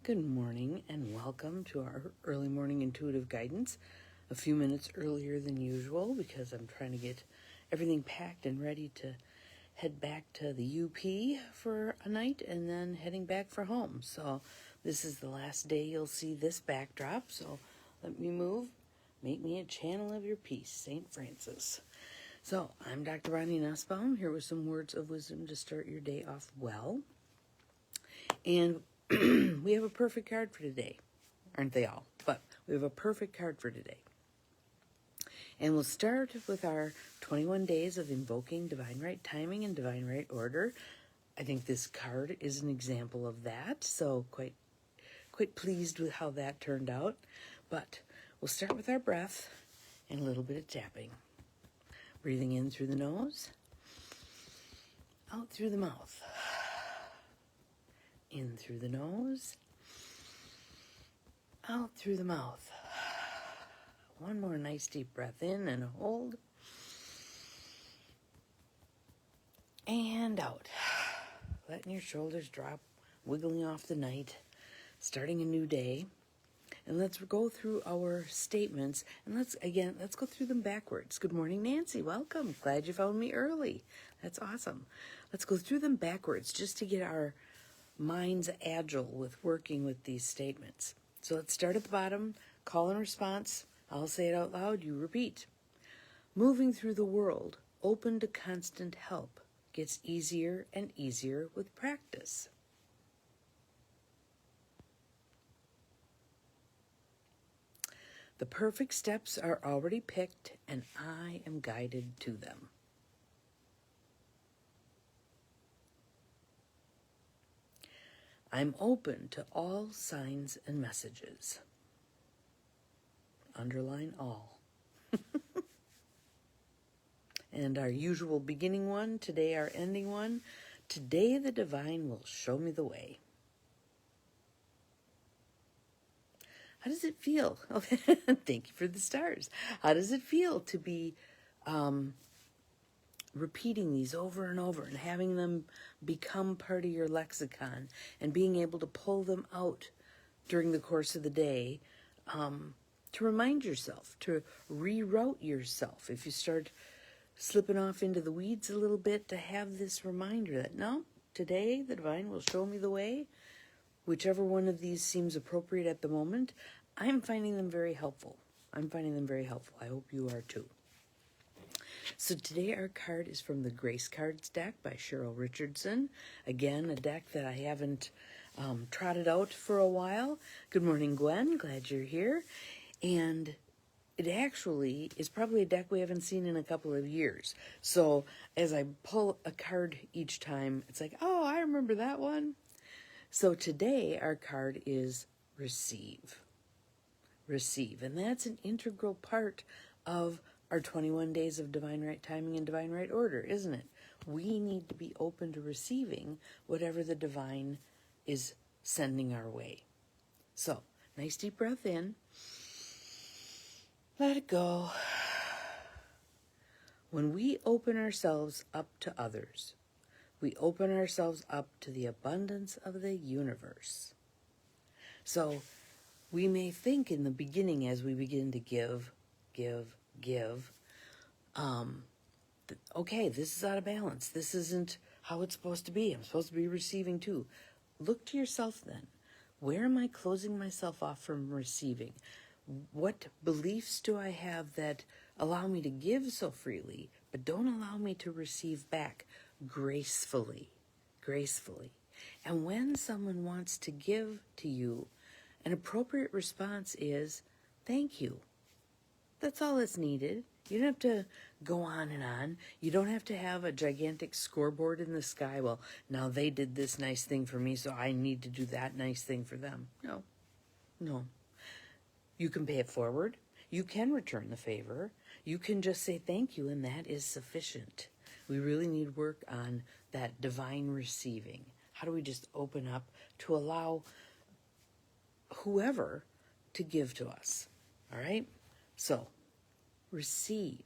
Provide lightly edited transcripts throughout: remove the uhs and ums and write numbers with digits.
Good morning and welcome to our early morning intuitive guidance. A few minutes earlier than usual because I'm trying to get everything packed and ready to head back to the UP for a night and then heading back for home. So this is the last day you'll see this backdrop. So let me move. Make me a channel of your peace, St. Francis. So I'm Dr. Bonnie Nussbaum here with some words of wisdom to start your day off well. And we have a perfect card for today. Aren't they all? But we have a perfect card for today. And we'll start with our 21 days of invoking divine right timing and divine right order. I think this card is an example of that. So quite pleased with how that turned out. But we'll start with our breath and a little bit of tapping. Breathing in through the nose, out through the mouth. In through the nose, out through the mouth. One more nice deep breath in and hold. And out. Letting your shoulders drop, wiggling off the night, starting a new day. And let's go through our statements, and let's go through them backwards. Good morning, Nancy. Welcome. Glad you found me early. That's awesome. Let's go through them backwards just to get our minds agile with working with these statements. So let's start at the bottom. Call and response. I'll say it out loud. You repeat. Moving through the world, open to constant help, gets easier and easier with practice. The perfect steps are already picked, and I am guided to them. I'm open to all signs and messages. Underline all. And our usual beginning one, today our ending one. Today the divine will show me the way. How does it feel? Thank you for the stars. How does it feel to be repeating these over and over and having them become part of your lexicon and being able to pull them out during the course of the day to remind yourself, to reroute yourself. If you start slipping off into the weeds a little bit, to have this reminder that, no, today the divine will show me the way. Whichever one of these seems appropriate at the moment, I'm finding them very helpful. I hope you are too. So today our card is from the Grace Cards deck by Cheryl Richardson. Again, a deck that I haven't trotted out for a while. Good morning, Gwen. Glad you're here. And it actually is probably a deck we haven't seen in a couple of years. So as I pull a card each time, it's like, oh, I remember that one. So today our card is receive. Receive. And that's an integral part of our 21 days of divine right timing and divine right order, isn't it? We need to be open to receiving whatever the divine is sending our way. So, nice deep breath in. Let it go. When we open ourselves up to others, we open ourselves up to the abundance of the universe. So, we may think in the beginning as we begin to give, okay, this is out of balance. This isn't how it's supposed to be. I'm supposed to be receiving too. Look to yourself then. Where am I closing myself off from receiving? What beliefs do I have that allow me to give so freely, but don't allow me to receive back gracefully? And when someone wants to give to you, an appropriate response is, thank you. That's all that's needed. You don't have to go on and on. You don't have to have a gigantic scoreboard in the sky. Well, now they did this nice thing for me, so I need to do that nice thing for them. No. You can pay it forward. You can return the favor. You can just say thank you, and that is sufficient. We really need work on that divine receiving. How do we just open up to allow whoever to give to us? All right? So, receive.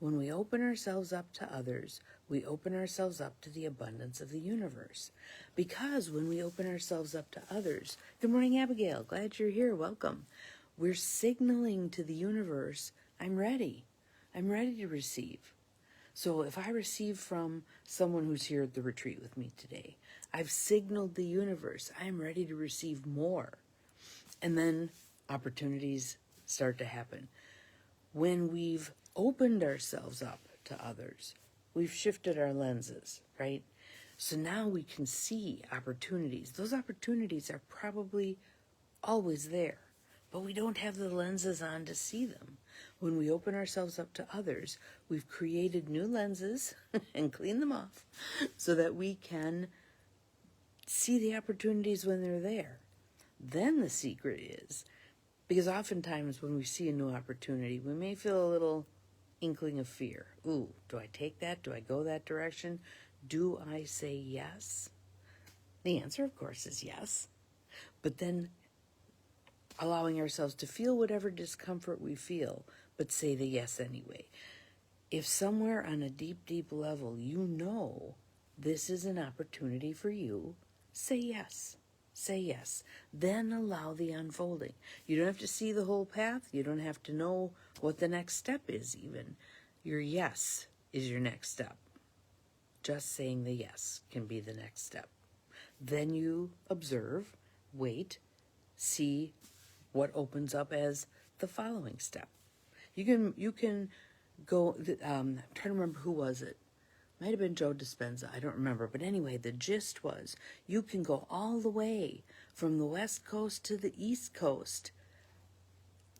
When we open ourselves up to others, we open ourselves up to the abundance of the universe. Because when we open ourselves up to others, good morning, Abigail. Glad you're here. Welcome. We're signaling to the universe, I'm ready. I'm ready to receive. So if I receive from someone who's here at the retreat with me today, I've signaled the universe, I'm ready to receive more. And then opportunities start to happen. When we've opened ourselves up to others, we've shifted our lenses, right? So now we can see opportunities. Those opportunities are probably always there, but we don't have the lenses on to see them. When we open ourselves up to others, we've created new lenses and cleaned them off so that we can see the opportunities when they're there. Then the secret is, because oftentimes when we see a new opportunity, we may feel a little inkling of fear. Ooh, do I take that? Do I go that direction? Do I say yes? The answer, of course, is yes. But then allowing ourselves to feel whatever discomfort we feel, but say the yes anyway. If somewhere on a deep, deep level you know this is an opportunity for you, say yes. Say yes. Then allow the unfolding. You don't have to see the whole path. You don't have to know what the next step is even. Your yes is your next step. Just saying the yes can be the next step. Then you observe, wait, see what opens up as the following step. You can go, I'm trying to remember who was it. Might have been Joe Dispenza, I don't remember. But anyway, the gist was you can go all the way from the West Coast to the East Coast.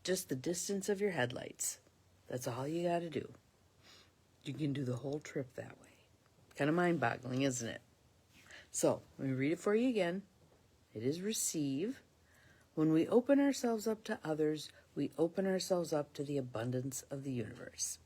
Just the distance of your headlights. That's all you got to do. You can do the whole trip that way. Kind of mind-boggling, isn't it? So, let me read it for you again. It is receive. When we open ourselves up to others, we open ourselves up to the abundance of the universe.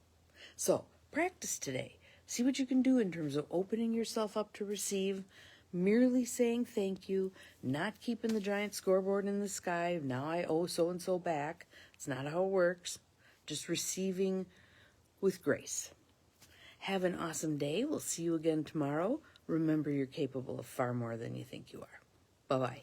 So, practice today. See what you can do in terms of opening yourself up to receive, merely saying thank you, not keeping the giant scoreboard in the sky, now I owe so-and-so back. It's not how it works. Just receiving with grace. Have an awesome day. We'll see you again tomorrow. Remember, you're capable of far more than you think you are. Bye-bye.